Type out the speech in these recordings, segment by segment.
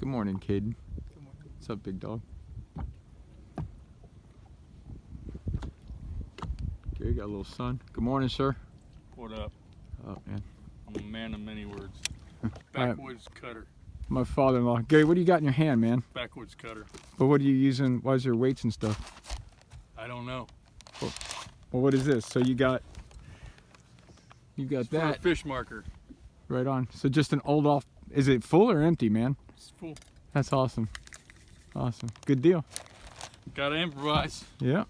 Good morning, Kaden. Good morning. What's up, big dog? Gary got a little sun. Good morning, sir. What up? Oh, man. I'm a man of many words. Right. Backwoods cutter. My father-in-law. Gary, what do you got in your hand, man? Backwoods cutter. But what are you using? Why is there weights and stuff? I don't know. Well, what is this? So you got It's for a that fish marker. right on. So just an old off. Is it full or empty, man? It's full. That's awesome. Awesome. Good deal. Gotta improvise. Yeah.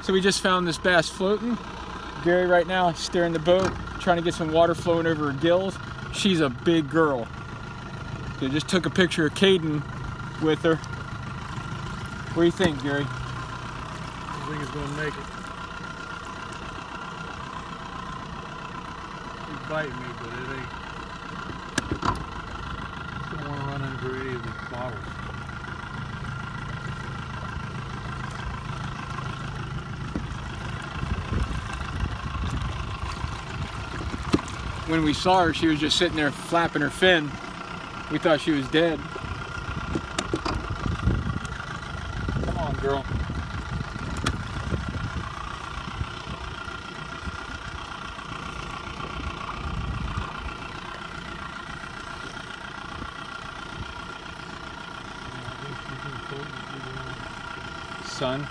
So we just found this bass floating. Gary right now steering the boat, trying to get some water flowing over her gills. She's a big girl. So just took a picture of Kaden with her. What do you think, Gary? I think it's gonna make it. She's biting me, but it ain't. Don't want to run into any of these bottles. When we saw her, she was just sitting there flapping her fin. We thought she was dead. Come on, girl. Son.